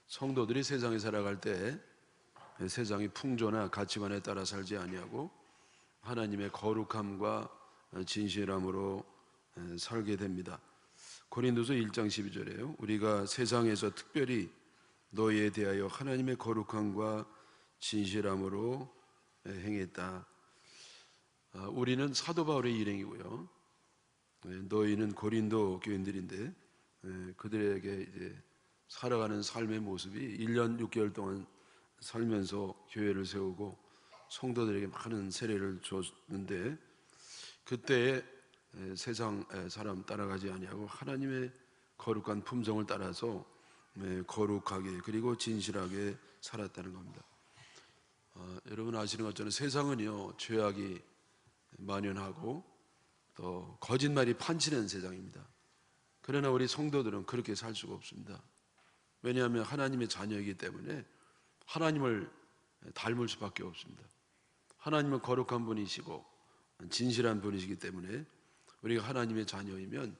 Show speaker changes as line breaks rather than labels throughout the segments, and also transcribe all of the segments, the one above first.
성도들이 세상에 살아갈 때 세상의 풍조나 가치관에 따라 살지 아니하고 하나님의 거룩함과 진실함으로 살게 됩니다. 고린도서 1장 12절에요. 우리가 세상에서 특별히 너희에 대하여 하나님의 거룩함과 진실함으로 행했다. 우리는 사도 바울의 일행이고요. 너희는 고린도 교인들인데 그들에게 이제 살아가는 삶의 모습이 1년 6개월 동안 살면서 교회를 세우고 성도들에게 많은 세례를 줬는데 그때 세상 사람 따라가지 아니하고 하나님의 거룩한 품성을 따라서 거룩하게 그리고 진실하게 살았다는 겁니다. 여러분 아시는 것처럼 세상은요 죄악이 만연하고 또 거짓말이 판치는 세상입니다. 그러나 우리 성도들은 그렇게 살 수가 없습니다. 왜냐하면 하나님의 자녀이기 때문에 하나님을 닮을 수밖에 없습니다. 하나님은 거룩한 분이시고 진실한 분이시기 때문에 우리가 하나님의 자녀이면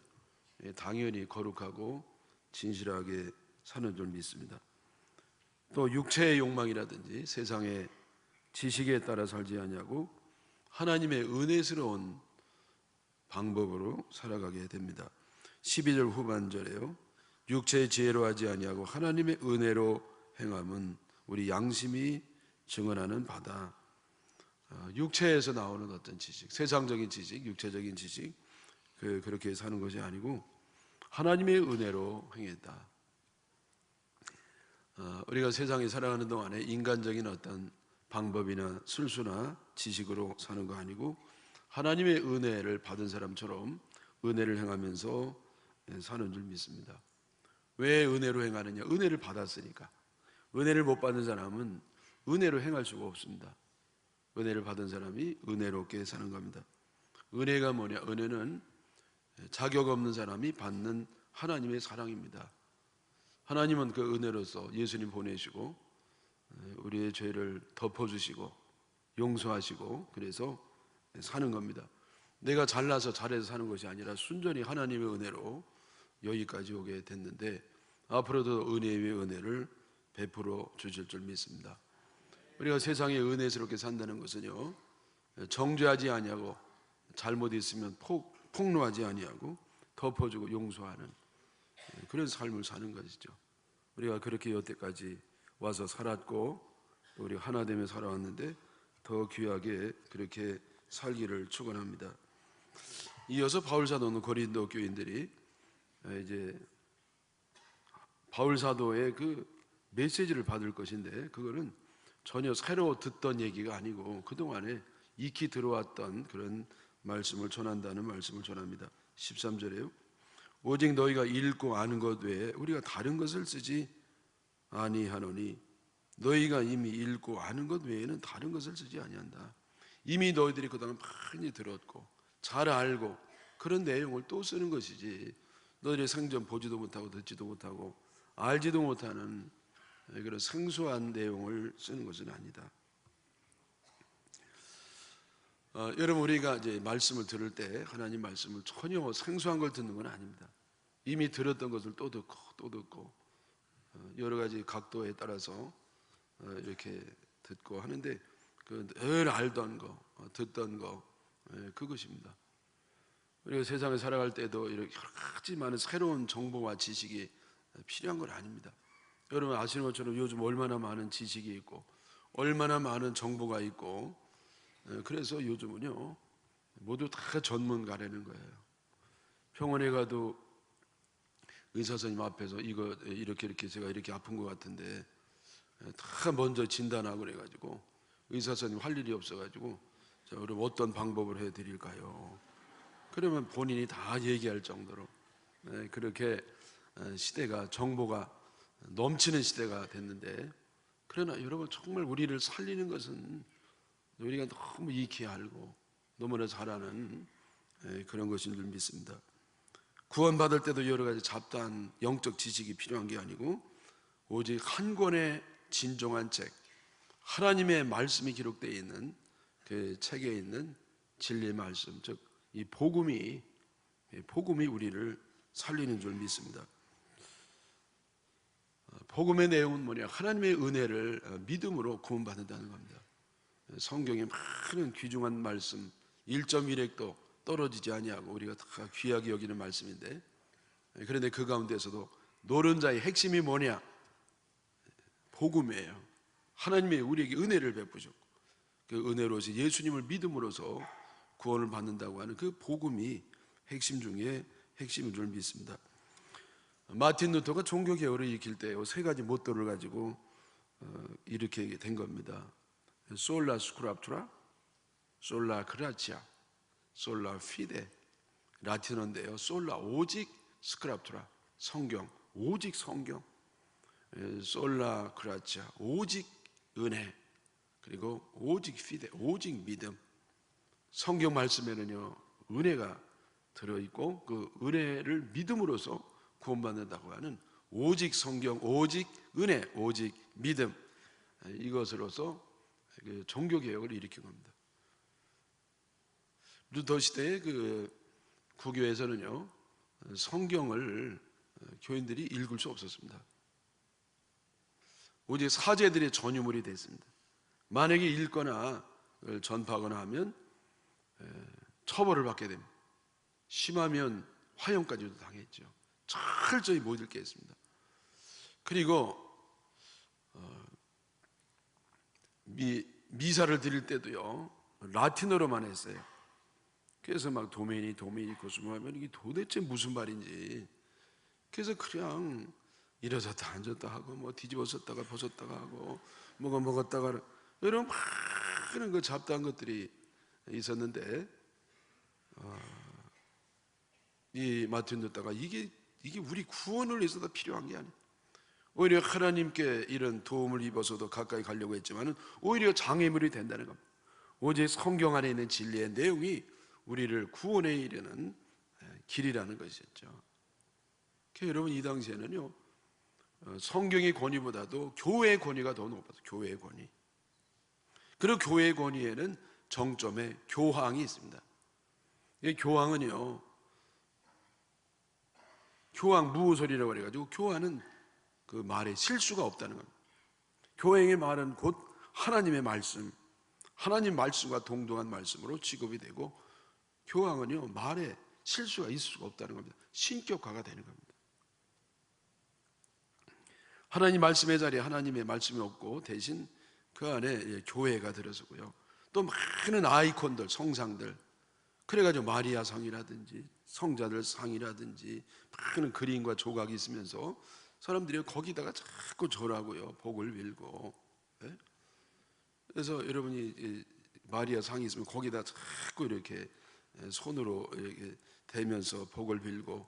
당연히 거룩하고 진실하게 사는 줄 믿습니다. 또 육체의 욕망이라든지 세상의 지식에 따라 살지 아니하고 하나님의 은혜스러운 방법으로 살아가게 됩니다. 12절 후반절에요. 육체의 지혜로 하지 아니하고 하나님의 은혜로 행함은 우리 양심이 증언하는 바다. 육체에서 나오는 어떤 지식, 세상적인 지식, 육체적인 지식 그렇게 사는 것이 아니고 하나님의 은혜로 행했다. 우리가 세상에 살아가는 동안에 인간적인 어떤 방법이나 술수나 지식으로 사는 거 아니고 하나님의 은혜를 받은 사람처럼 은혜를 행하면서 사는 줄 믿습니다. 왜 은혜로 행하느냐? 은혜를 받았으니까. 은혜를 못 받은 사람은 은혜로 행할 수가 없습니다. 은혜를 받은 사람이 은혜롭게 사는 겁니다. 은혜가 뭐냐? 은혜는 자격 없는 사람이 받는 하나님의 사랑입니다. 하나님은 그 은혜로서 예수님 보내시고 우리의 죄를 덮어주시고 용서하시고 그래서 사는 겁니다. 내가 잘나서 잘해서 사는 것이 아니라 순전히 하나님의 은혜로 여기까지 오게 됐는데 앞으로도 은혜 위에 은혜를 베풀어 주실 줄 믿습니다. 우리가 세상에 은혜스럽게 산다는 것은요 정죄하지 아니하고 잘못 있으면 폭로하지 아니하고 덮어주고 용서하는 그런 삶을 사는 것이죠. 우리가 그렇게 여태까지 와서 살았고 우리 하나 되며 살아왔는데 더 귀하게 그렇게 살기를 축원합니다. 이어서 바울 사도는 고린도 교인들이 이제 바울 사도의 그 메시지를 받을 것인데 그거는 전혀 새로 듣던 얘기가 아니고 그동안에 익히 들어왔던 그런 말씀을 전한다는 말씀을 전합니다. 13절에요. 오직 너희가 읽고 아는 것 외에 우리가 다른 것을 쓰지 아니하노니 너희가 이미 읽고 아는 것 외에는 다른 것을 쓰지 아니한다. 이미 너희들이 그동안 많이 들었고 잘 알고 그런 내용을 또 쓰는 것이지 너희들이 생전 보지도 못하고 듣지도 못하고 알지도 못하는 그런 생소한 내용을 쓰는 것은 아니다. 여러분 우리가 이제 말씀을 들을 때 하나님 말씀을 전혀 생소한 걸 듣는 건 아닙니다. 이미 들었던 것을 또 듣고 또 듣고 여러 가지 각도에 따라서 이렇게 듣고 하는데 그 늘 알던 거 듣던 거 그것입니다. 우리가 세상에 살아갈 때도 이렇게 여러 가지 많은 새로운 정보와 지식이 필요한 건 아닙니다. 여러분 아시는 것처럼 요즘 얼마나 많은 지식이 있고 얼마나 많은 정보가 있고 그래서 요즘은요 모두 다 전문가라는 거예요. 병원에 가도 의사 선생님 앞에서 이거 이렇게 제가 이렇게 아픈 것 같은데 다 먼저 진단하고 그래가지고 의사 선생님 할 일이 없어가지고 자 그럼 어떤 방법을 해드릴까요? 그러면 본인이 다 얘기할 정도로 그렇게 시대가 정보가 넘치는 시대가 됐는데 그러나 여러분 정말 우리를 살리는 것은 우리가 너무 익히 알고 너무나 잘 아는 그런 것인 줄 믿습니다. 구원받을 때도 여러 가지 잡다한 영적 지식이 필요한 게 아니고 오직 한 권의 진정한 책 하나님의 말씀이 기록되어 있는 그 책에 있는 진리의 말씀 즉 이 복음이 우리를 살리는 줄 믿습니다. 복음의 내용은 뭐냐? 하나님의 은혜를 믿음으로 구원받는다는 겁니다. 성경에 많은 귀중한 말씀 1.1획도 떨어지지 아니하고 우리가 다 귀하게 여기는 말씀인데, 그런데 그 가운데서도 노른자의 핵심이 뭐냐? 복음이에요. 하나님의 우리에게 은혜를 베푸셨고 그 은혜로서 예수님을 믿음으로써 구원을 받는다고 하는 그 복음이 핵심 중에 핵심인 줄 믿습니다. 마틴 루터가 종교개혁을 일으킬 때 세 가지 모토를 가지고 이렇게 된 겁니다. 솔라 스크립투라, 솔라 그라치아, 솔라 피데. 라틴어인데요. 솔라 오직 스크립투라 성경, 오직 성경. 솔라 그라치아 오직 은혜, 그리고 오직 피데 오직 믿음. 성경 말씀에는요 은혜가 들어있고 그 은혜를 믿음으로써 구원받는다고 하는 오직 성경, 오직 은혜, 오직 믿음, 이것으로서 종교개혁을 일으킨 겁니다. 루터 시대의 그 구교에서는요 성경을 교인들이 읽을 수 없었습니다. 오직 사제들의 전유물이 됐습니다. 만약에 읽거나 전파하거나 하면 처벌을 받게 됩니다. 심하면 화형까지도 당했죠. 철저히 못 읽게 했습니다. 그리고 미사를 드릴 때도요 라틴어로만 했어요. 그래서 막 도메니 코스모하면 이게 도대체 무슨 말인지, 그래서 그냥 일어섰다 앉았다 하고 뭐 뒤집어섰다가 벗었다가 하고 뭐가 먹었다가 이런 많은 그 잡다한 것들이 있었는데, 이 마틴 루터가 이게 우리 구원을 위해서도 필요한 게 아니에요. 오히려 하나님께 이런 도움을 입어서도 가까이 가려고 했지만 오히려 장애물이 된다는 겁니다. 오직 성경 안에 있는 진리의 내용이 우리를 구원에 이르는 길이라는 것이었죠. 여러분 이 당시에는요 성경의 권위보다도 교회의 권위가 더 높았어요. 교회의 권위. 그리고 교회의 권위에는 정점에 교황이 있습니다. 이 교황은요 교황 무소리라고 그래가지고 교황은 그 말에 실수가 없다는 겁니다. 교황의 말은 곧 하나님의 말씀, 하나님 말씀과 동등한 말씀으로 취급이 되고, 교황은요 말에 실수가 있을 수가 없다는 겁니다. 신격화가 되는 겁니다. 하나님 말씀의 자리에 하나님의 말씀이 없고 대신 그 안에 교회가 들어서고요. 또 많은 아이콘들, 성상들, 그래가지고 마리아 상이라든지 성자들 상이라든지 많은 그림과 조각이 있으면서 사람들이 거기다가 자꾸 절하고요 복을 빌고. 그래서 여러분이 마리아 상이 있으면 거기다 자꾸 이렇게 손으로 이렇게 대면서 복을 빌고,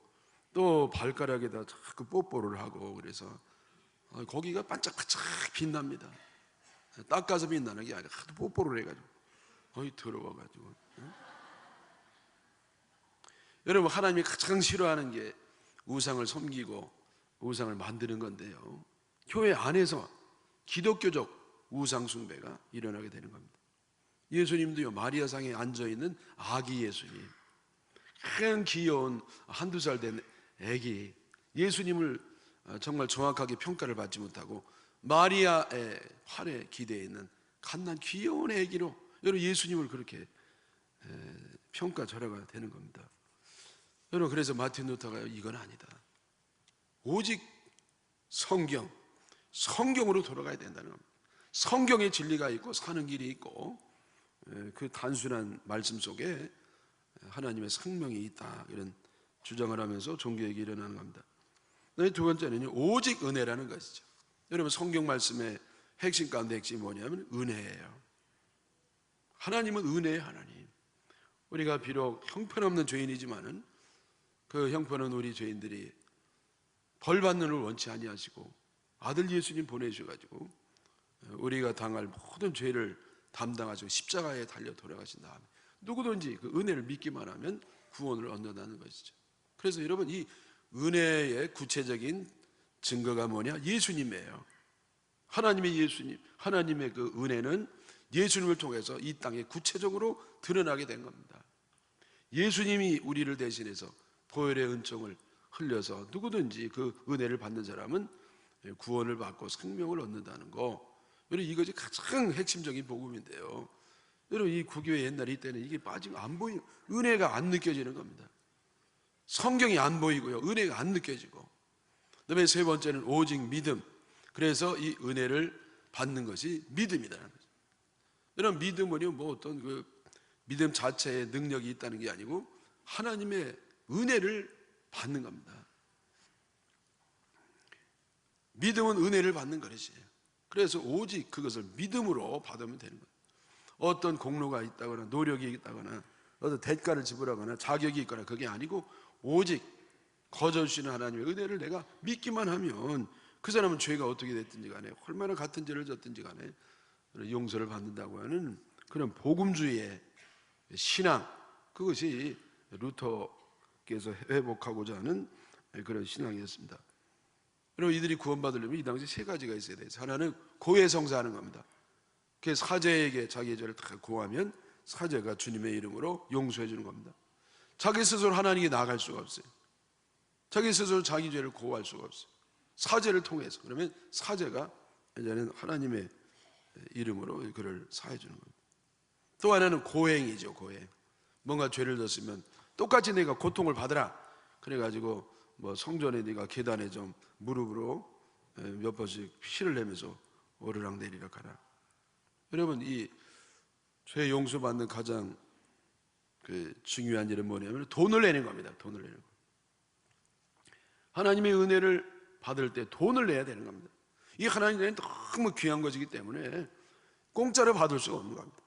또 발가락에다 자꾸 뽀뽀를 하고, 그래서 거기가 반짝반짝 빛납니다. 닦아서 빛나는 게 아니라 하도 뽀뽀를 해가지고 거의 더러워가지고. 여러분 하나님이 가장 싫어하는 게 우상을 섬기고 우상을 만드는 건데요, 교회 안에서 기독교적 우상 숭배가 일어나게 되는 겁니다. 예수님도요 마리아상에 앉아있는 아기 예수님, 그냥 귀여운 한두 살 된 아기 예수님을 정말 정확하게 평가를 받지 못하고 마리아의 팔에 기대어 있는 갓난 귀여운 아기로 여러분 예수님을 그렇게 평가절하가 되는 겁니다. 여러분 그래서 마틴 루터가 이건 아니다, 오직 성경으로 돌아가야 된다는 겁니다. 성경의 진리가 있고 사는 길이 있고 그 단순한 말씀 속에 하나님의 생명이 있다, 이런 주장을 하면서 종교개혁이 일어나는 겁니다. 두 번째는요 오직 은혜라는 것이죠. 여러분 성경 말씀의 핵심 가운데 핵심이 뭐냐면 은혜예요. 하나님은 은혜의 하나님. 우리가 비록 형편없는 죄인이지만은 그 형편은 우리 죄인들이 벌 받는 을 원치 아니하시고 아들 예수님 보내주셔가지고 우리가 당할 모든 죄를 담당하시고 십자가에 달려 돌아가신 다음에 누구든지 그 은혜를 믿기만 하면 구원을 얻는다는 것이죠. 그래서 여러분 이 은혜의 구체적인 증거가 뭐냐? 예수님이에요. 하나님의 예수님, 하나님의 그 은혜는 예수님을 통해서 이 땅에 구체적으로 드러나게 된 겁니다. 예수님이 우리를 대신해서 보혈의 은총을 흘려서 누구든지 그 은혜를 받는 사람은 구원을 받고 생명을 얻는다는 거, 여러분 이것이 가장 핵심적인 복음인데요. 여러분 이 구교회 옛날에 이때는 이게 빠지면 안 보이고 은혜가 안 느껴지는 겁니다. 성경이 안 보이고요, 은혜가 안 느껴지고. 그다음에 세 번째는 오직 믿음. 그래서 이 은혜를 받는 것이 믿음이라는 거죠. 여러분 믿음은요, 뭐 어떤 그 믿음 자체에 능력이 있다는 게 아니고 하나님의 은혜를 받는 겁니다. 믿음은 은혜를 받는 것이에요. 그래서 오직 그것을 믿음으로 받으면 되는 거예요. 어떤 공로가 있다거나 노력이 있다거나 어떤 대가를 지불하거나 자격이 있거나 그게 아니고 오직 거저 주시는 하나님의 은혜를 내가 믿기만 하면 그 사람은 죄가 어떻게 됐든지 간에 얼마나 같은 죄를 졌든지 간에 용서를 받는다고 하는 그런 복음주의의 신앙, 그것이 루터께서 회복하고자 하는 그런 신앙이었습니다. 여러분 이들이 구원받으려면 이 당시 세 가지가 있어야 돼요. 하나는 고해성사하는 겁니다. 그 사제에게 자기의 죄를 다 고하면 사제가 주님의 이름으로 용서해 주는 겁니다. 자기 스스로 하나님께 나아갈 수가 없어요. 자기 스스로 자기 죄를 고할 수가 없어요. 사제를 통해서. 그러면 사제가 이제는 하나님의 이름으로 그를 사해 주는 겁니다. 또 하나는 고행이죠. 고행. 뭔가 죄를 졌으면 똑같이 내가 고통을 받으라. 그래가지고 뭐 성전에 네가 계단에 좀 무릎으로 몇 번씩 피를 내면서 오르락 내리락 하라. 여러분 이 죄 용서받는 가장 그 중요한 일은 뭐냐면 돈을 내는 겁니다. 돈을 내는 거. 하나님의 은혜를 받을 때 돈을 내야 되는 겁니다. 이 하나님의 은혜는 너무 귀한 것이기 때문에 공짜로 받을 수가 없는 겁니다.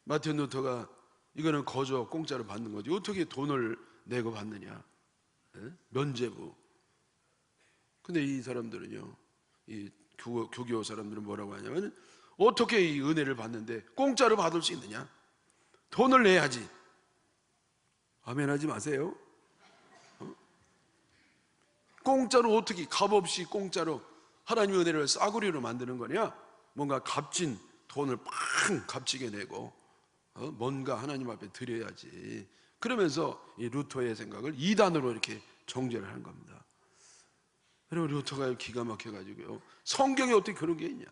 마틴 루터가 이거는 거저 공짜로 받는 거지 어떻게 돈을 내고 받느냐, 면죄부. 근데 이 사람들은요, 이 교교 사람들은 뭐라고 하냐면 어떻게 이 은혜를 받는데 공짜로 받을 수 있느냐, 돈을 내야지. 아멘 하지 마세요. 공짜로 어떻게, 값없이 공짜로 하나님의 은혜를 싸구리로 만드는 거냐? 뭔가 값진 돈을 팡 값지게 내고 뭔가 하나님 앞에 드려야지. 그러면서 이 루터의 생각을 이단으로 이렇게 정죄를 하는 겁니다. 여러분 루터가 기가 막혀가지고요, 성경에 어떻게 그런 게 있냐,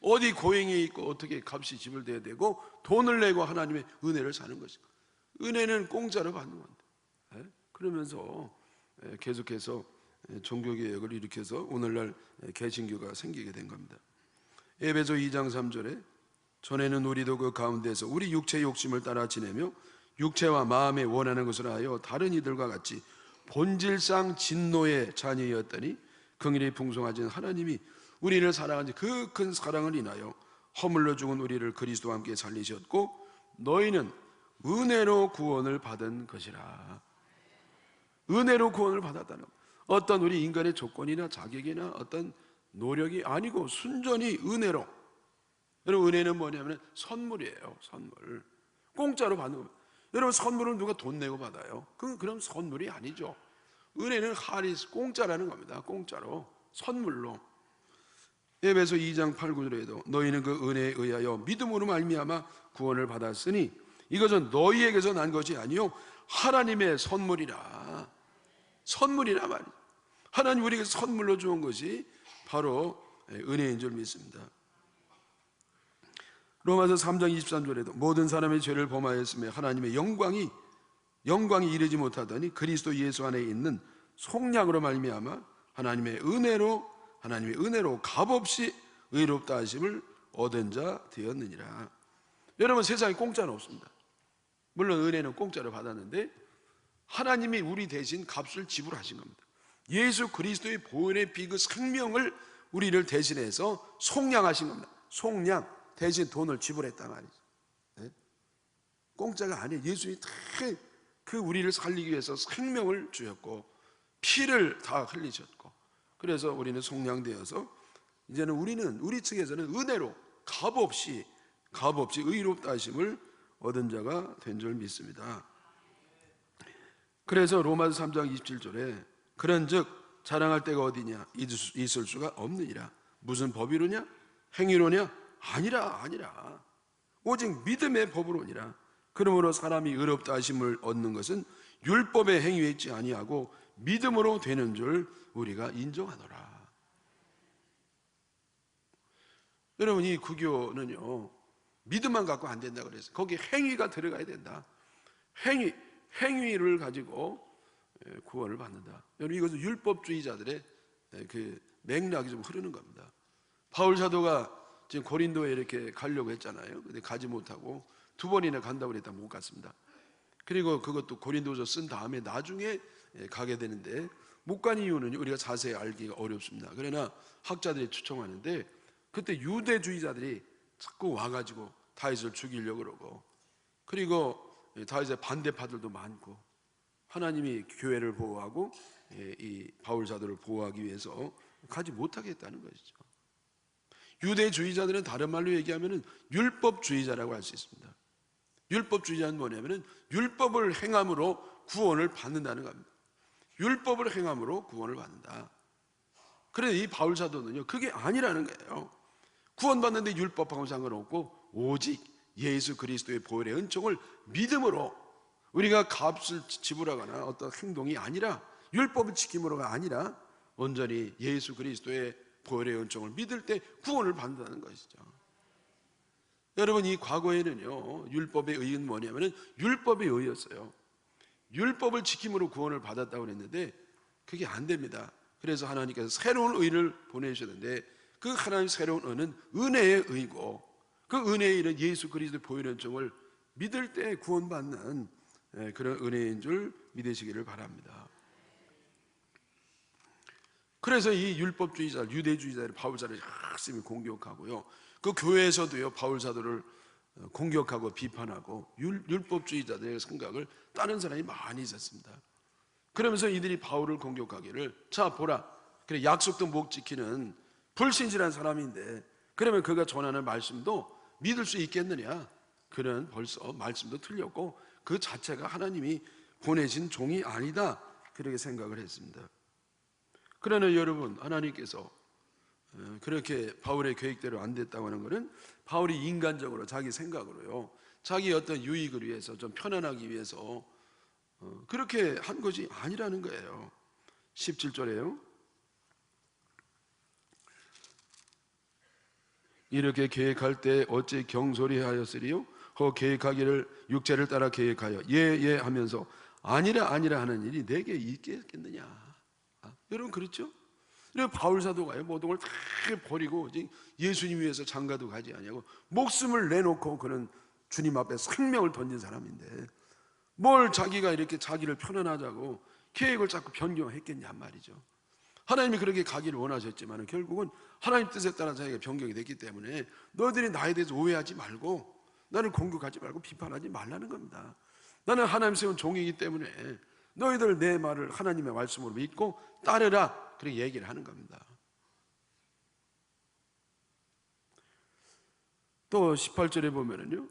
어디 고행이 있고 어떻게 값이 지불돼야 되고 돈을 내고 하나님의 은혜를 사는 것인가. 은혜는 공짜로 받는 건데. 그러면서 계속해서 종교개혁을 일으켜서 오늘날 개신교가 생기게 된 겁니다. 에베소 2장 3절에 전에는 우리도 그 가운데서 우리 육체의 욕심을 따라 지내며 육체와 마음에 원하는 것을 하여 다른 이들과 같이 본질상 진노의 자녀였더니 긍휼이 풍성하신 하나님이 우리를 사랑하신 그 큰 사랑을 인하여 허물로 죽은 우리를 그리스도와 함께 살리셨고 너희는 은혜로 구원을 받은 것이라. 은혜로 구원을 받았다는 것. 어떤 우리 인간의 조건이나 자격이나 어떤 노력이 아니고 순전히 은혜로. 여러분 은혜는 뭐냐면 선물이에요. 선물. 공짜로 받는 겁니다. 여러분 선물은 누가 돈 내고 받아요? 그럼 선물이 아니죠. 은혜는 하리스, 공짜라는 겁니다. 공짜로, 선물로. 에베소 2장 8, 9절에도 너희는 그 은혜에 의하여 믿음으로 말미암아 구원을 받았으니 이것은 너희에게서 난 것이 아니요 하나님의 선물이라. 선물이라 말이에요. 하나님 우리에게 선물로 주은 것이 바로 은혜인 줄 믿습니다. 로마서 3장 23절에도 모든 사람의 죄를 범하였으며 하나님의 영광이 이르지 못하더니 그리스도 예수 안에 있는 속량으로 말미암아 하나님의 은혜로 값없이 의롭다 하심을 얻은 자 되었느니라. 여러분 세상에 공짜는 없습니다. 물론 은혜는 공짜로 받았는데 하나님이 우리 대신 값을 지불하신 겁니다. 예수 그리스도의 보혈의 피 그 생명을 우리를 대신해서 속량하신 겁니다. 속량, 대신 돈을 지불했단 말이죠. 네? 공짜가 아니에요. 예수님이 다 그 우리를 살리기 위해서 생명을 주셨고 피를 다 흘리셨고 그래서 우리는 속량되어서 이제는 우리 측에서는 은혜로 값없이 의롭다 하심을 얻은 자가 된 줄 믿습니다. 그래서 로마서 3장 27절에 그런즉 자랑할 데가 어디냐 있을 수가 없느니라. 무슨 법이로냐 행위로냐 아니라 오직 믿음의 법으로니라. 그러므로 사람이 의롭다 하심을 얻는 것은 율법의 행위에 있지 아니하고 믿음으로 되는 줄 우리가 인정하노라. 여러분, 이 구교는요, 믿음만 갖고 안 된다 그랬어요. 거기에 행위가 들어가야 된다. 행위를 가지고 구원을 받는다. 여러분, 이것은 율법주의자들의 그 맥락이 좀 흐르는 겁니다. 바울 사도가 지금 고린도에 이렇게 가려고 했잖아요. 근데 가지 못하고 2번이나 간다고 그랬다 못 갔습니다. 그리고 그것도 고린도서 쓴 다음에 나중에 가게 되는데, 못 간 이유는 우리가 자세히 알기가 어렵습니다. 그러나 학자들이 추정하는데, 그때 유대주의자들이 자꾸 와가지고 다윗을 죽이려고 그러고, 그리고 다윗의 반대파들도 많고, 하나님이 교회를 보호하고 이 바울 사도를 보호하기 위해서 가지 못하게 했다는 것이죠. 유대주의자들은 다른 말로 얘기하면 율법주의자라고 할 수 있습니다. 율법주의자는 뭐냐면 율법을 행함으로 구원을 받는다는 겁니다. 율법을 행함으로 구원을 받는다. 그런데 이 바울 사도는요, 그게 아니라는 거예요. 구원받는데 율법하고 상관없고 오직 예수 그리스도의 보혈의 은총을 믿음으로, 우리가 값을 지불하거나 어떤 행동이 아니라, 율법을 지킴으로가 아니라 온전히 예수 그리스도의 보혈의 은총을 믿을 때 구원을 받는다는 것이죠. 여러분, 이 과거에는요, 율법의 의의는 뭐냐면 율법의 의였어요. 율법을 지킴으로 구원을 받았다고 했는데 그게 안 됩니다. 그래서 하나님께서 새로운 의를 보내주셨는데, 그 하나님 새로운 의는 은혜의 의고, 그 은혜의 의는 예수 그리스도의 보혈의 은총을 믿을 때 구원받는 그런 은혜인 줄 믿으시기를 바랍니다. 그래서 이 율법주의자, 유대주의자를 바울 사도를 열심히 공격하고요, 그 교회에서도요 바울 사도를 공격하고 비판하고 율법주의자들의 생각을 따른 사람이 많이 있었습니다. 그러면서 이들이 바울을 공격하기를, 자 보라, 그래 약속도 못 지키는 불신실한 사람인데 그러면 그가 전하는 말씀도 믿을 수 있겠느냐? 그는 벌써 말씀도 틀렸고 그 자체가 하나님이 보내신 종이 아니다, 그렇게 생각을 했습니다. 그러나 여러분, 하나님께서 그렇게 바울의 계획대로 안 됐다고 하는 것은 바울이 인간적으로 자기 생각으로요, 자기 어떤 유익을 위해서 좀 편안하기 위해서 그렇게 한 것이 아니라는 거예요. 17절에요, 이렇게 계획할 때 어찌 경솔히 하였으리요? 허 계획하기를 육체를 따라 계획하여 예 하면서 아니라 하는 일이 내게 있겠느냐? 여러분, 그렇죠? 바울 사도가요, 모든 걸 다 버리고 예수님 위해서 장가도 가지 아니하고 목숨을 내놓고 그는 주님 앞에 생명을 던진 사람인데, 뭘 자기가 이렇게 자기를 편안하자고 계획을 자꾸 변경했겠냐 말이죠. 하나님이 그렇게 가기를 원하셨지만 결국은 하나님 뜻에 따라 자기가 변경이 됐기 때문에 너희들이 나에 대해서 오해하지 말고, 나를 공격하지 말고 비판하지 말라는 겁니다. 나는 하나님 세운 종이기 때문에 너희들 내 말을 하나님의 말씀으로 믿고 따르라, 그렇게 얘기를 하는 겁니다. 또 18절에 보면은요,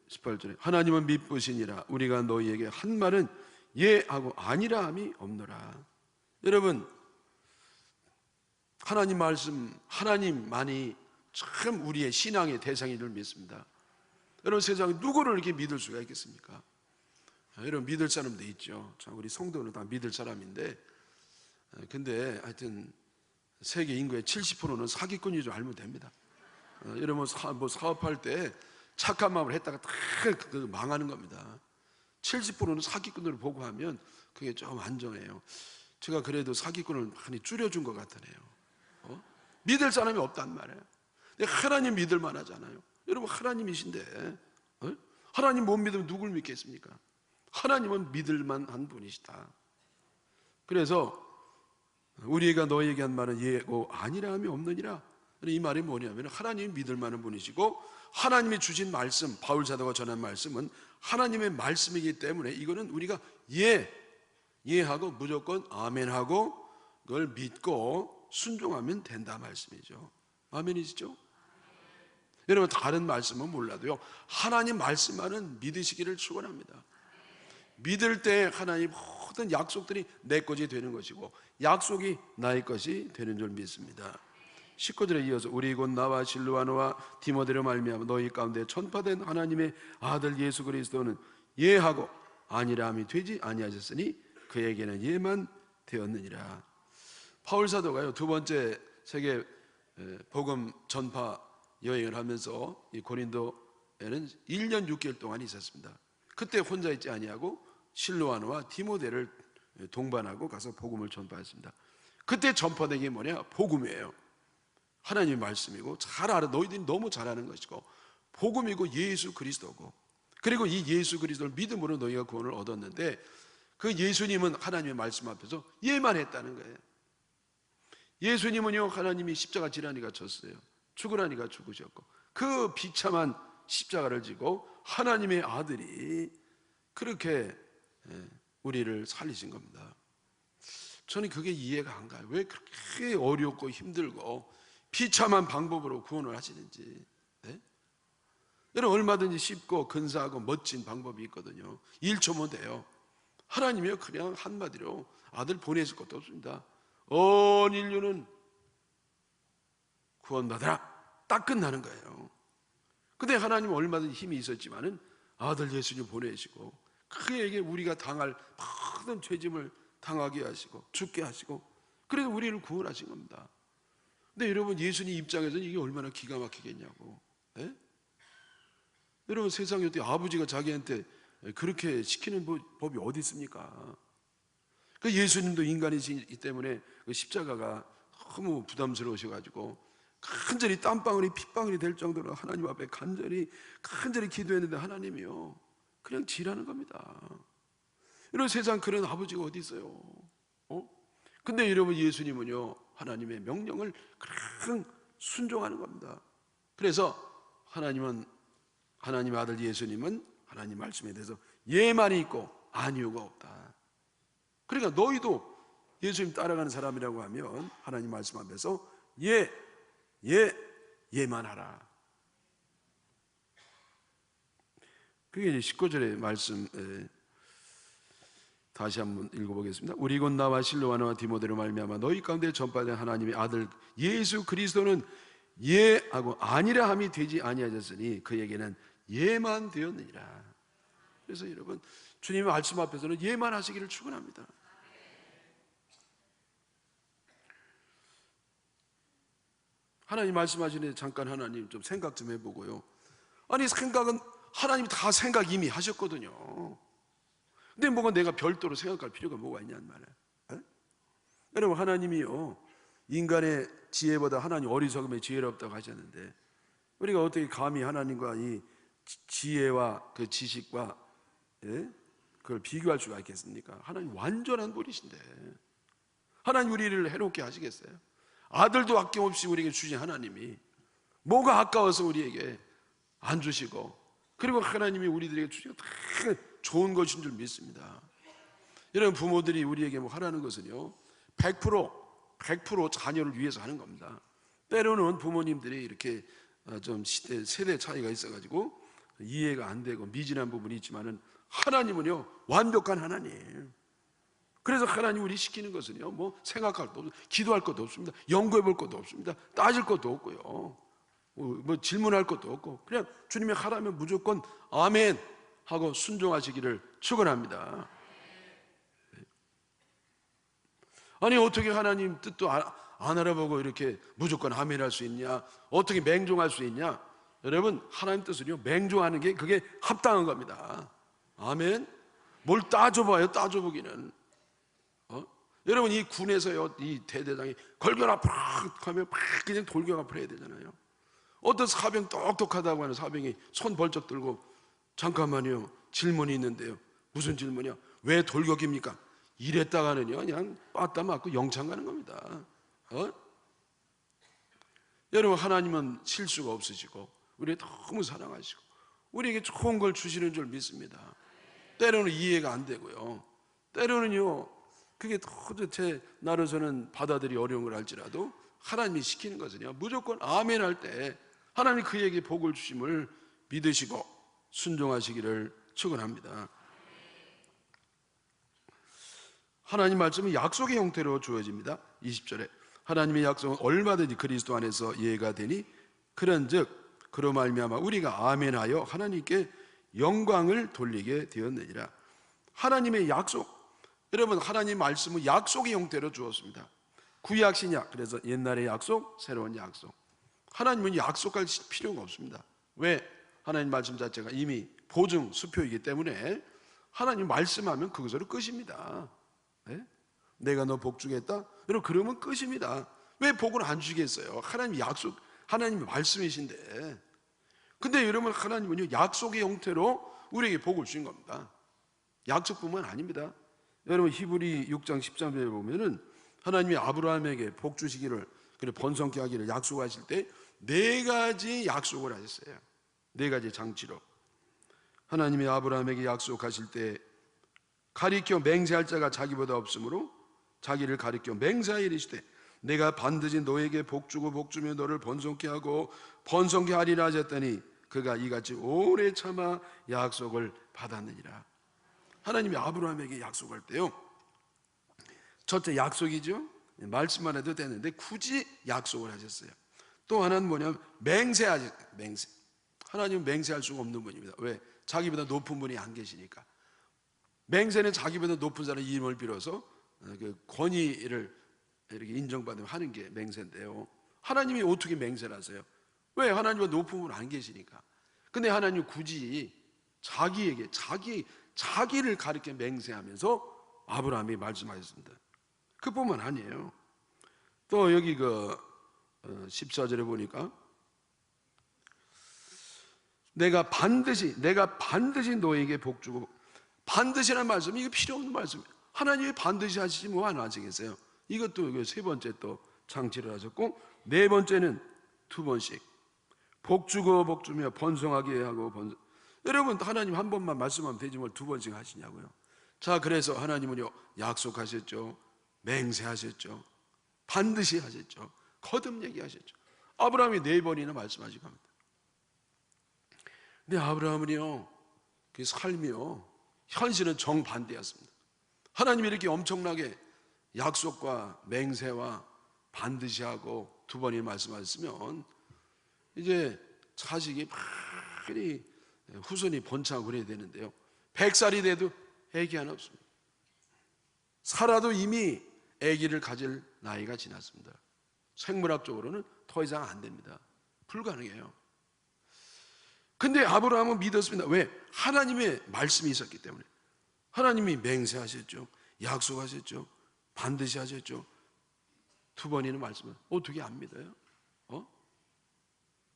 18절에 하나님은 미쁘시니라 우리가 너희에게 한 말은 예 하고 아니라 함이 없노라. 여러분, 하나님 말씀, 하나님만이 참 우리의 신앙의 대상인 줄 믿습니다. 여러분, 세상에 누구를 이렇게 믿을 수가 있겠습니까? 여러분, 믿을 사람도 있죠. 참 우리 성도는 다 믿을 사람인데, 근데 하여튼 세계 인구의 70%는 사기꾼인 줄 알면 됩니다. 여러분, 사업할 때 착한 마음을 했다가 다 망하는 겁니다. 70%는 사기꾼으로 보고 하면 그게 좀 안정해요. 제가 그래도 사기꾼을 많이 줄여준 것 같으네요. 믿을 사람이 없단 말이에요. 하나님 믿을 만하잖아요. 여러분, 하나님이신데 하나님 못 믿으면 누굴 믿겠습니까? 하나님은 믿을 만한 분이시다. 그래서 우리가 너에게 한 말은 예고 아니라 함이 없느니라. 이 말이 뭐냐면 하나님이 믿을 만한 분이시고, 하나님이 주신 말씀, 바울 사도가 전한 말씀은 하나님의 말씀이기 때문에 이거는 우리가 예하고 무조건 아멘하고 그걸 믿고 순종하면 된다 말씀이죠. 아멘이시죠? 여러분, 다른 말씀은 몰라도요, 하나님 말씀만은 믿으시기를 축원합니다. 믿을 때 하나님 모든 약속들이 내 것이 되는 것이고 약속이 나의 것이 되는 줄 믿습니다. 19절에 이어서 우리 곧 나와 실루아노와 디모데로 말미암아 너희 가운데 전파된 하나님의 아들 예수 그리스도는 예하고 아니라함이 되지 아니하셨으니 그에게는 예만 되었느니라. 바울 사도가요, 두 번째 세계 복음 전파 여행을 하면서 이 고린도에는 1년 6개월 동안 있었습니다. 그때 혼자 있지 아니하고 실로아노와 디모데를 동반하고 가서 복음을 전파했습니다. 그때 전파된 게 뭐냐? 복음이에요. 하나님의 말씀이고, 잘 알아. 너희들이 너무 잘 아는 것이고, 복음이고 예수 그리스도고, 그리고 이 예수 그리스도를 믿음으로 너희가 구원을 얻었는데, 그 예수님은 하나님의 말씀 앞에서 예만 했다는 거예요. 예수님은요, 하나님이 십자가 지라니까 졌어요. 죽으라니까 죽으셨고, 그 비참한 십자가를 지고 하나님의 아들이 그렇게 우리를 살리신 겁니다. 저는 그게 이해가 안 가요. 왜 그렇게 어렵고 힘들고 비참한 방법으로 구원을 하시는지. 네? 여러분, 얼마든지 쉽고 근사하고 멋진 방법이 있거든요. 1초면 돼요. 하나님이요, 그냥 한마디로 아들 보내실 것도 없습니다. 온 인류는 구원받아라, 딱 끝나는 거예요. 근데 하나님은 얼마든지 힘이 있었지만은 아들 예수님 보내시고, 그에게 우리가 당할 모든 죄짐을 당하게 하시고 죽게 하시고, 그래서 우리를 구원하신 겁니다. 근데 여러분, 예수님 입장에서는 이게 얼마나 기가 막히겠냐고. 네? 여러분, 세상에 어떻게 아버지가 자기한테 그렇게 시키는 법이 어디 있습니까? 그 예수님도 인간이시기 때문에 그 십자가가 너무 부담스러우셔가지고 간절히 땀방울이 핏방울이 될 정도로 하나님 앞에 간절히 기도했는데, 하나님이요, 그냥 지라는 겁니다. 이런 세상 그런 아버지가 어디 있어요? 근데 여러분, 예수님은요, 하나님의 명령을 그냥 순종하는 겁니다. 그래서 하나님의 아들 예수님은 하나님 말씀에 대해서 예만이 있고 아니오가 없다. 그러니까 너희도 예수님 따라가는 사람이라고 하면 하나님 말씀 앞에서 예만 하라. 그게 이제 19절의 말씀, 다시 한번 읽어보겠습니다. 우리 곧 나와 실로아노와 디모데로 말미암아 너희 가운데 전파된 하나님의 아들 예수 그리스도는 예하고 아니라 함이 되지 아니하셨으니 그에게는 예만 되었느니라. 그래서 여러분, 주님의 말씀 앞에서는 예만 하시기를 축원합니다. 하나님 말씀하시는데 잠깐 하나님 좀 생각 좀 해보고요. 아니, 생각은 하나님 다 생각 이미 하셨거든요. 근데 뭐가 내가 별도로 생각할 필요가 뭐가 있냐는 말이에요. 여러분, 하나님이요, 인간의 지혜보다 하나님 어리석음의 지혜롭다고 하셨는데, 우리가 어떻게 감히 하나님과 이 지혜와 그 지식과 그걸 비교할 수가 있겠습니까? 하나님 완전한 분이신데 하나님 우리를 해롭게 하시겠어요? 아들도 아낌없이 우리에게 주신 하나님이 뭐가 아까워서 우리에게 안 주시고, 그리고 하나님이 우리들에게 주시고 다 좋은 것인 줄 믿습니다. 여러분, 부모들이 우리에게 뭐 하라는 것은요, 100% 자녀를 위해서 하는 겁니다. 때로는 부모님들이 이렇게 좀 세대 차이가 있어가지고 이해가 안 되고 미진한 부분이 있지만은, 하나님은요 완벽한 하나님. 그래서 하나님 우리 시키는 것은요, 뭐 생각할 것도 없습니다. 기도할 것도 없습니다. 연구해 볼 것도 없습니다. 따질 것도 없고요, 뭐 질문할 것도 없고, 그냥 주님이 하라면 무조건 아멘 하고 순종하시기를 축원합니다. 아니, 어떻게 하나님 뜻도 안 알아보고 이렇게 무조건 아멘 할 수 있냐? 어떻게 맹종할 수 있냐? 여러분, 하나님 뜻은요, 맹종하는 게 그게 합당한 겁니다. 아멘. 뭘 따져봐요, 따져보기는. 여러분, 이 군에서요, 이 대대장이 걸겨라 팍 하면 팍 그냥 돌격을 해야 되잖아요. 어떤 사병 똑똑하다고 하는 사병이 손 벌쩍 들고, 잠깐만요, 질문이 있는데요. 무슨 질문이요? 왜 돌격입니까? 이랬다가는요, 그냥 빠따 맞고 영창 가는 겁니다. 여러분, 하나님은 실수가 없으시고 우리 너무 사랑하시고 우리에게 좋은 걸 주시는 줄 믿습니다. 때로는 이해가 안 되고요, 때로는요, 그게 도대체 나로서는 받아들이 어려운 걸 알지라도 하나님이 시키는 것은요, 무조건 아멘 할 때 하나님이 그에게 복을 주심을 믿으시고 순종하시기를 축원합니다. 하나님 말씀은 약속의 형태로 주어집니다. 20절에 하나님의 약속은 얼마든지 그리스도 안에서 예가 되니 그런즉 그로 말미암아 우리가 아멘하여 하나님께 영광을 돌리게 되었느니라. 하나님의 약속, 여러분, 하나님 말씀은 약속의 형태로 주었습니다. 구약 신약, 그래서 옛날의 약속, 새로운 약속. 하나님은 약속할 필요가 없습니다. 왜? 하나님 말씀 자체가 이미 보증 수표이기 때문에 하나님 말씀하면 그것으로 끝입니다. 네? 내가 너 복 주겠다? 여러분, 그러면 끝입니다. 왜 복을 안 주겠어요? 하나님 약속, 하나님의 말씀이신데. 근데 여러분, 하나님은요 약속의 형태로 우리에게 복을 주신 겁니다. 약속뿐만 아닙니다. 여러분, 히브리 6장 13절에 보면은 하나님이 아브라함에게 복 주시기를, 그리고 번성케 하기를 약속하실 때 네 가지 약속을 하셨어요. 네 가지 장치로. 하나님이 아브라함에게 약속하실 때 가리켜 맹세할 자가 자기보다 없으므로 자기를 가리켜 맹세하여 이르시되 내가 반드시 너에게 복 주고 복 주며 너를 번성케 하고 번성케 하리라 하셨더니 그가 이같이 오래 참아 약속을 받았느니라. 하나님이 아브라함에게 약속할 때요, 첫째 약속이죠. 말씀만 해도 되는데 굳이 약속을 하셨어요. 또 하나는 뭐냐면 맹세하셨어요. 맹세. 하나님은 맹세할 수가 없는 분입니다. 왜? 자기보다 높은 분이 안 계시니까. 맹세는 자기보다 높은 사람의 이름을 빌어서 그 권위를 이렇게 인정받으면 하는 게 맹세인데요, 하나님이 어떻게 맹세를 하세요? 왜? 하나님보다 높은 분 안 계시니까. 근데 하나님은 굳이 자기에게 자기를 가리켜 맹세하면서 아브라함이 말씀하셨습니다. 그뿐만 아니에요. 또 여기 14절에 보니까 내가 반드시 너에게 복 주고, 반드시라는 말씀이 이거 필요 없는 말씀이에요. 하나님이 반드시 하시지 뭐 안 하시겠어요? 이것도 세 번째 또 장치를 하셨고, 네 번째는 두 번씩 복 주고 복 주며 번성하게 하고 여러분, 하나님 한 번만 말씀하면 되지 뭘 두 번씩 하시냐고요. 자, 그래서 하나님은요 약속하셨죠, 맹세하셨죠, 반드시 하셨죠, 거듭 얘기하셨죠. 아브라함이 네 번이나 말씀하시고 합니다. 근데 아브라함은요 그 삶이요 현실은 정반대였습니다. 하나님이 이렇게 엄청나게 약속과 맹세와 반드시 하고 두 번이 말씀하셨으면 이제 자식이 많이 후손이 번창하고 그래야 되는데요, 100살이 돼도 애기 하나 없습니다. 살아도 이미 애기를 가질 나이가 지났습니다. 생물학적으로는 더 이상 안 됩니다. 불가능해요. 근데 아브라함은 믿었습니다. 왜? 하나님의 말씀이 있었기 때문에. 하나님이 맹세하셨죠, 약속하셨죠, 반드시 하셨죠. 두 번이나 말씀을 어떻게 안 믿어요?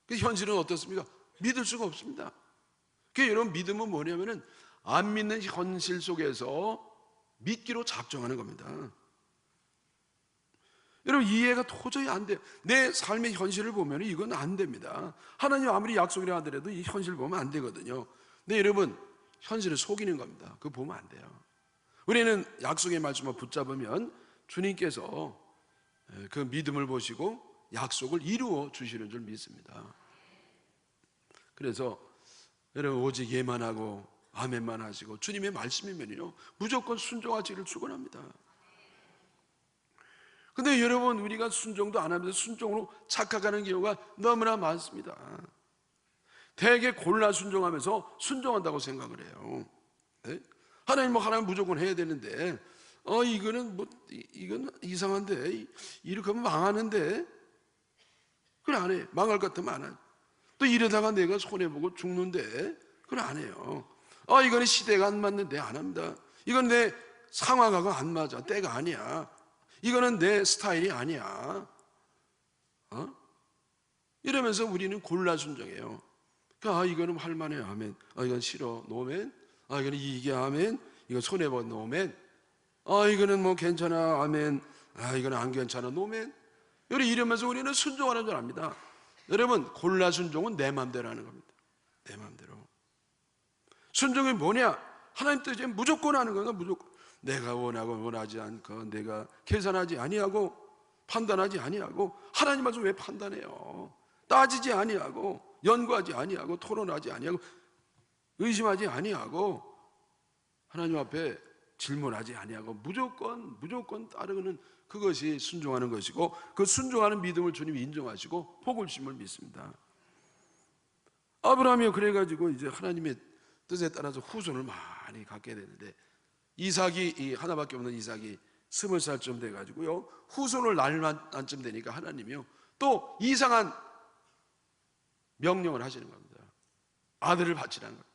그 현실은 어떻습니까? 믿을 수가 없습니다. 그 여러분, 믿음은 뭐냐면은 안 믿는 현실 속에서 믿기로 작정하는 겁니다. 여러분, 이해가 도저히 안 돼요. 내 삶의 현실을 보면 이건 안 됩니다. 하나님 아무리 약속이라 하더라도 이 현실을 보면 안 되거든요. 근데 여러분, 현실을 속이는 겁니다. 그거 보면 안 돼요. 우리는 약속의 말씀을 붙잡으면 주님께서 그 믿음을 보시고 약속을 이루어 주시는 줄 믿습니다. 그래서 여러분, 오직 예만 하고 아멘만 하시고 주님의 말씀이면요 무조건 순종하시기를 축원합니다. 근데 여러분, 우리가 순종도 안 하면서 순종으로 착각하는 경우가 너무나 많습니다. 되게 골라 순종하면서 순종한다고 생각을 해요. 네? 하나님 무조건 해야 되는데 이거는 이건 이상한데, 이렇게 하면 망하는데, 그걸 안 해. 망할 것 같으면 안 해. 또 이러다가 내가 손해보고 죽는데, 그걸 안 해요. 이거는 시대가 안 맞는데 안 합니다. 이건 내 상황하고 안 맞아, 때가 아니야, 이거는 내 스타일이 아니야. 이러면서 우리는 골라 순종해요. 그러니까 이거는 할만해, 아멘. 이건 싫어, 노멘. 이거는 이게 아멘. 이건 손해본 노멘. 이거는 뭐 괜찮아, 아멘. 이거는 안 괜찮아, 노멘. 이러면서 우리는 순종하는 줄 압니다. 여러분, 골라 순종은 내 마음대로 하는 겁니다. 내 마음대로. 순종이 뭐냐? 하나님 뜻에 무조건 하는 거야. 무조건. 내가 원하고 원하지 않고, 내가 계산하지 아니하고, 판단하지 아니하고. 하나님 말씀 왜 판단해요? 따지지 아니하고, 연구하지 아니하고, 토론하지 아니하고, 의심하지 아니하고, 하나님 앞에 질문하지 아니하고 무조건 따르는, 그것이 순종하는 것이고, 그 순종하는 믿음을 주님이 인정하시고 복을 주심을 믿습니다. 아브라함이 그래가지고 이제 하나님의 뜻에 따라서 후손을 많이 갖게 되는데, 이삭이, 이 하나밖에 없는 이삭이 20살쯤 돼가지고요, 후손을 낳을 만쯤 되니까 하나님이요 또 이상한 명령을 하시는 겁니다. 아들을 바치라는 거예요.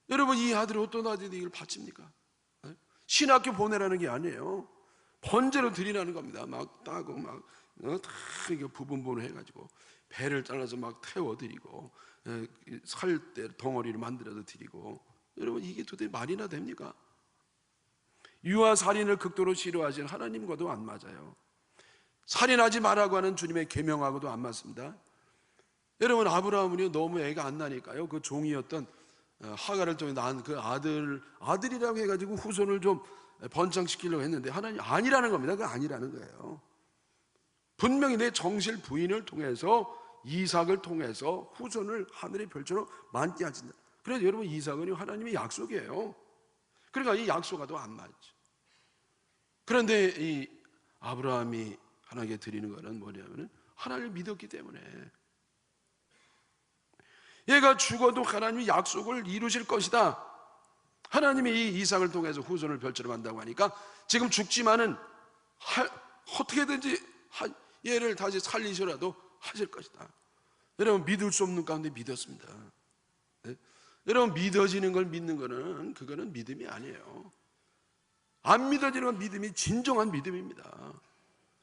여러분, 이 아들이 어떤 아들이 이걸 바칩니까? 신학교 보내라는 게 아니에요. 번제로 드리라는 겁니다. 막 따고 막 다 이게 부분분을 해가지고 배를 잘라서 막 태워드리고 살대 덩어리를 만들어서 드리고. 여러분, 이게 도대체 말이나 됩니까? 유아 살인을 극도로 싫어하시는 하나님과도 안 맞아요. 살인하지 말라고 하는 주님의 계명하고도 안 맞습니다. 여러분, 아브라함은요 너무 애가 안 나니까요 그 종이었던 하갈을 통해 낳은 그 아들이라고 해가지고 후손을 좀 번창시키려고 했는데 하나님 아니라는 겁니다. 그거 아니라는 거예요. 분명히 내 정실 부인을 통해서 이삭을 통해서 후손을 하늘의 별처럼 많게 하신다. 그래서 여러분, 이삭은 하나님의 약속이에요. 그러니까 이 약속과도 안 맞죠. 그런데 이 아브라함이 하나님께 드리는 것은 뭐냐면 하나님을 믿었기 때문에, 얘가 죽어도 하나님이 약속을 이루실 것이다. 하나님이 이 이삭을 통해서 후손을 별처럼 한다고 하니까 지금 죽지만은 어떻게든지 얘를 다시 살리셔라도 하실 것이다. 여러분, 믿을 수 없는 가운데 믿었습니다. 네? 여러분, 믿어지는 걸 믿는 거는 그거는 믿음이 아니에요. 안 믿어지는 건 믿음이 진정한 믿음입니다.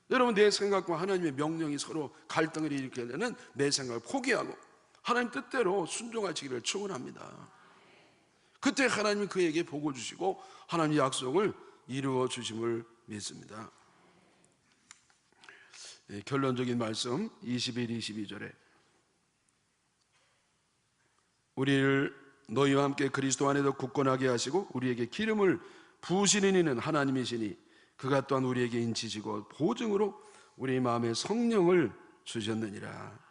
여러분, 내 생각과 하나님의 명령이 서로 갈등을 일으키려는 내 생각을 포기하고 하나님 뜻대로 순종하시기를 축원합니다. 그때 하나님이 그에게 복을 주시고 하나님 약속을 이루어 주심을 믿습니다. 결론적인 말씀 21, 22절에 우리를 너희와 함께 그리스도 안에서 굳건하게 하시고 우리에게 기름을 부으시는 이는 하나님이시니 그가 또한 우리에게 인치시고 보증으로 우리 마음에 성령을 주셨느니라.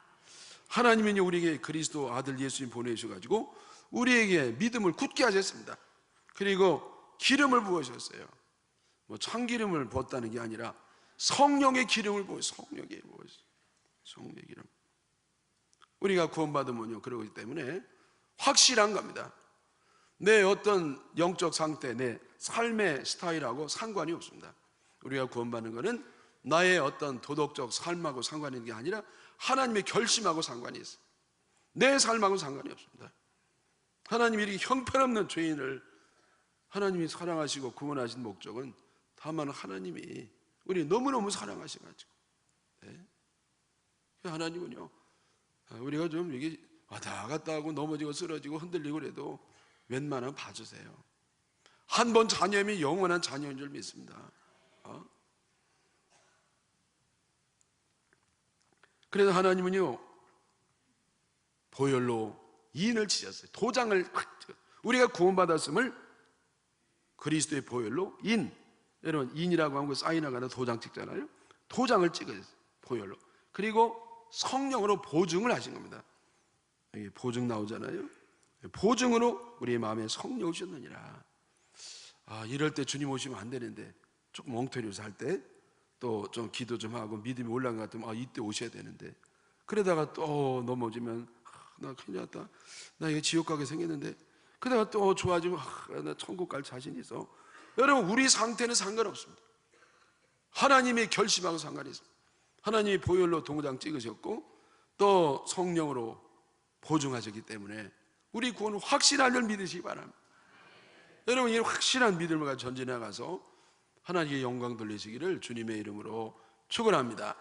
하나님이 우리에게 그리스도 아들 예수님 보내주셔가지고 우리에게 믿음을 굳게 하셨습니다. 그리고 기름을 부으셨어요. 뭐 참기름을 부었다는 게 아니라 성령의 기름을 부으셨어요. 성령의 부으셨어요. 성령의 기름. 우리가 구원받으면요 그러기 때문에 확실한 겁니다. 내 어떤 영적 상태, 내 삶의 스타일하고 상관이 없습니다. 우리가 구원받는 것은 나의 어떤 도덕적 삶하고 상관이 있는 게 아니라 하나님의 결심하고 상관이 있어요. 내 삶하고 상관이 없습니다. 하나님이 이렇게 형편없는 죄인을 하나님이 사랑하시고 구원하신 목적은 다만 하나님이 우리 너무너무 사랑하셔가지고, 네? 하나님은요 우리가 좀 이게 왔다 갔다 하고 넘어지고 쓰러지고 흔들리고 그래도 웬만하면 봐주세요. 한 번 자녀이면 영원한 자녀인 줄 믿습니다. 그래서 하나님은요 보혈로 인을 치셨어요. 도장을, 우리가 구원받았음을 그리스도의 보혈로 인, 여러분 인이라고 하면 그 사인하거나 도장 찍잖아요. 도장을 찍으셨어요. 보혈로. 그리고 성령으로 보증을 하신 겁니다. 여기 보증 나오잖아요. 보증으로 우리의 마음에 성령을 주셨느니라. 이럴 때 주님 오시면 안 되는데 조금 엉터리로 살 때 또 좀 기도 좀 하고 믿음이 올라간 것 같으면 이때 오셔야 되는데, 그러다가 또 넘어지면 나 큰일 났다, 나 이거 지옥 가게 생겼는데, 그러다가 또 좋아지면 나 천국 갈 자신이 있어. 여러분, 우리 상태는 상관없습니다. 하나님의 결심하고 상관이 있습니다. 하나님이 보혈로 도장 찍으셨고 또 성령으로 보증하셨기 때문에 우리 구원은 확실한 줄 믿으시기 바랍니다. 여러분, 이 확실한 믿음을 가지고 전진해 가서 하나님께 영광 돌리시기를 주님의 이름으로 축원합니다.